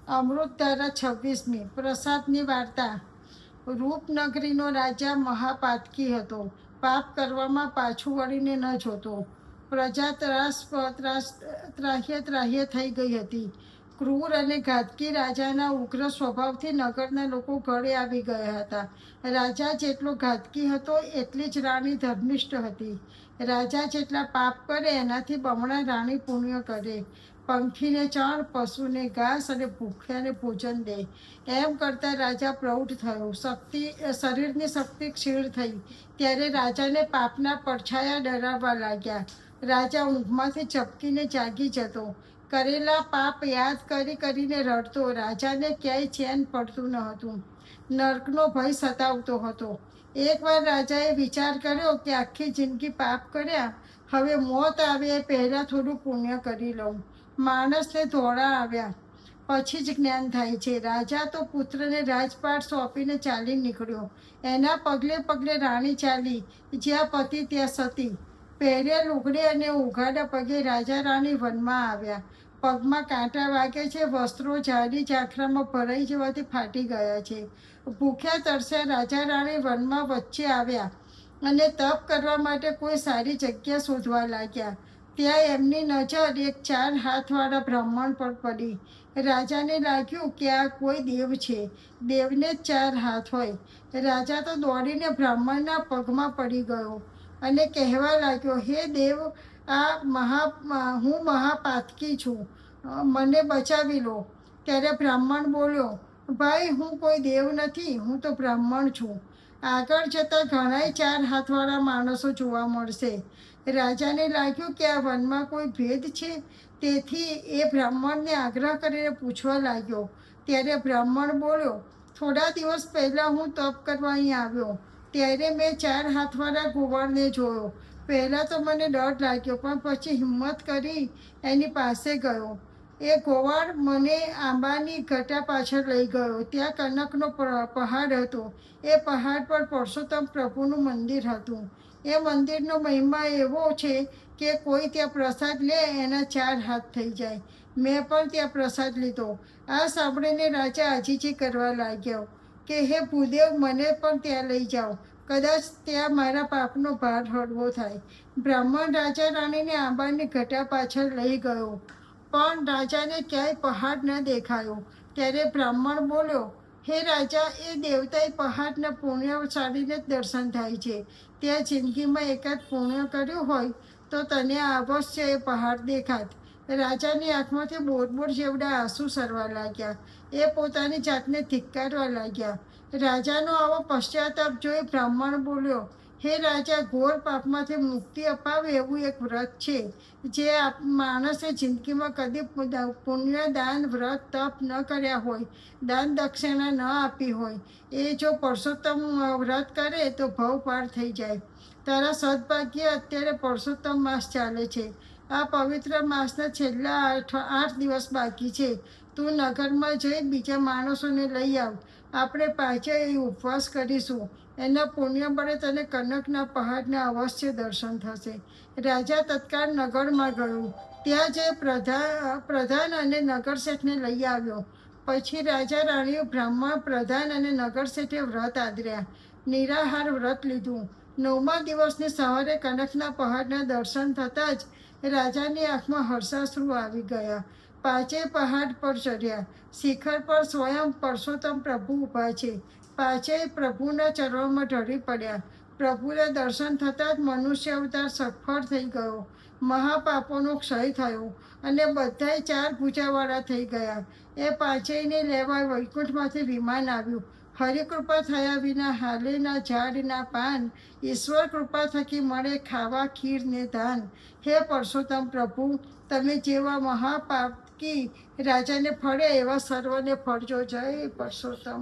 અમૃતધારા 26મી પ્રસાદની વાર્તા. રૂપનગરીનો રાજા મહાપાતકી હતો. પાપ કરવામાં પાછું વળીને ન જોતો. પ્રજા ત્રાહ્ય થઈ ગઈ હતી. ક્રૂર અને ઘાતકી રાજાના ઉગ્ર સ્વભાવથી નગરના લોકો ગળે આવી ગયા હતા. રાજા જેટલો ઘાતકી હતો એટલી જ રાણી ધર્મિષ્ઠ હતી. રાજા જેટલા પાપ કરે એનાથી બમણા રાણી પુણ્ય કરે. પંખીને ચણ, પશુને ઘાસ અને ભૂખ્યાને ભોજન દે. એમ કરતાં રાજા પ્રૌઢ થયો. શરીરની શક્તિ ક્ષીણ થઈ. ત્યારે રાજાને પાપના પડછાયા ડરાવવા લાગ્યા. રાજા ઊંઘમાંથી ઝબકીને જાગી જતો. કરેલા પાપ યાદ કરીને રડતો. રાજાને ક્યાંય ચેન પડતું ન હતું. નર્કનો ભય સતાવતો હતો. એકવાર રાજાએ વિચાર કર્યો કે આખી જિંદગી પાપ કર્યા, હવે મોત આવે એ પહેલાં થોડું પુણ્ય કરી લઉં. માણસને ધોળા આવ્યા પછી જ જ્ઞાન થાય છે. રાજા તો પુત્રને રાજપાટ સોંપીને ચાલી નીકળ્યો. એના પગલે પગલે રાણી ચાલી. જ્યાં પતિ ત્યાં સતી. પહેર્યા લુગડે અને ઉઘાડા પગે રાજા રાણી વનમાં આવ્યા. પગમાં કાંટા વાગે છે. વસ્ત્રો જાડી ઝાંખરામાં ભરાઈ જવાથી ફાટી ગયા છે. ભૂખ્યા તરસ્યા રાજા રાણી વનમાં વચ્ચે આવ્યા અને તપ કરવા માટે કોઈ સારી જગ્યા શોધવા લાગ્યા. ત્યાં એમની નજર એક 4 હાથવાળા બ્રાહ્મણ પર પડી. રાજાને લાગ્યું કે આ કોઈ દેવ છે. દેવને જ 4 હાથ હોય. રાજા તો દોડીને બ્રાહ્મણના પગમાં પડી ગયો અને કહેવા લાગ્યો, હે દેવ, હું મહાપાતકી છું, મને બચાવી લો. ત્યારે બ્રાહ્મણ બોલ્યો, ભાઈ, હું કોઈ દેવ નથી, હું તો બ્રાહ્મણ છું. આગળ જતાં ઘણાય 4 હાથવાળા માણસો જોવા મળશે. રાજાને લાગ્યું કે આ વનમાં કોઈ ભેદ છે. તેથી એ બ્રાહ્મણને આગ્રહ કરીને પૂછવા લાગ્યો. ત્યારે બ્રાહ્મણ બોલ્યો, થોડા દિવસ પહેલાં હું તપ કરવા અહીં આવ્યો. ત્યારે મેં 4 હાથવાળા ગોવાળને જોયો. પહેલાં તો મને ડર લાગ્યો, પણ પછી હિંમત કરી એની પાસે ગયો. એ ગોવાળ મને આંબાની ઘટા પાછળ લઈ ગયો. ત્યાં કનકનો પહાડ હતો. એ પહાડ પર પરસોત્તમ પ્રભુનું મંદિર હતું. એ મંદિરનો મહિમા એવો છે કે કોઈ ત્યાં પ્રસાદ લે એના 4 હાથ થઈ જાય. મેં પણ ત્યાં પ્રસાદ લીધો. આ સાંભળીને રાજા આજીજી કરવા લાગ્યો કે હે ભૂદેવ, મને પણ ત્યાં લઈ જાઓ. કદાચ ત્યાં મારા પાપનો ભાર હળવો થાય. બ્રાહ્મણ રાજા રાણીને આંબાની ઘટા પાછળ લઈ ગયો, પણ રાજાને ક્યાંય પહાડ ન દેખાયો. ત્યારે બ્રાહ્મણ બોલ્યો, હે રાજા, એ દેવતાએ પહાડના પુણ્યશાળીને જ દર્શન થાય છે. ત્યાં જિંદગીમાં એકાદ પુણ્ય કર્યું હોય તો તને અવશ્ય એ પહાડ દેખાત. રાજાની આંખમાંથી બોર જેવડા આંસુ સરવા લાગ્યા. એ પોતાની જાતને ધિક્કારવા લાગ્યા. રાજાનો આવો પશ્ચાતાપ જોઈ બ્રાહ્મણ બોલ્યો, હે રાજા, ઘોર પાપમાંથી મુક્તિ અપાવે એવું એક વ્રત છે. જે માણસે જિંદગીમાં કદી પુણ્ય, દાન, વ્રત, તપ ન કર્યા હોય, દાન દક્ષિણા ન આપી હોય, એ જો પરસોત્તમ વ્રત કરે તો ભવ પાર થઈ જાય. તારા સદભાગ્ય અત્યારે પરસોત્તમ માસ ચાલે છે. આ પવિત્ર માસના છેલ્લા 8 દિવસ બાકી છે. તું નગરમાં જઈ બીજા માણસોને લઈ આવ. આપણે પાછે એ ઉપવાસ કરીશું. એના પુણ્ય બળે તને કનકના પહાડના અવશ્ય દર્શન થશે. રાજા તત્કાળ નગરમાં ગયો. ત્યાં જે પ્રધાન અને નગર શેઠને લઈ આવ્યો. પછી રાજા રાણીઓ બ્રાહ્મણ, પ્રધાન અને નગર શેઠે વ્રત આદર્યા. નિરાહાર વ્રત લીધું. 9મા દિવસની સવારે કનકના પહાડના દર્શન થતાં જ રાજાની આંખમાં હર્ષાશ્રુ આવી ગયા. 5 પહાડ પર ચડ્યા. શિખર પર સ્વયં પરસોત્તમ પ્રભુ ઊભા છે. 5 પ્રભુના ચરણોમાં ઢળી પડ્યા. પ્રભુના દર્શન થતાં જ મનુષ્ય અવતાર સફળ થઈ ગયો. મહાપાપોનો ક્ષય થયો અને બધાય 4 ભુજાવાળા થઈ ગયા. એ 5ને લેવા વૈકુંઠમાંથી વિમાન આવ્યું. હરિકૃપા થયા વિના હાલેના ઝાડના પાન, ઈશ્વર કૃપા થકી મળે ખાવા ખીર ને ધાન. હે પરસોત્તમ પ્રભુ, તમે જેવા મહાપાપકી રાજાને ફળે એવા સર્વને ફળજો. જય પરસોત્તમ.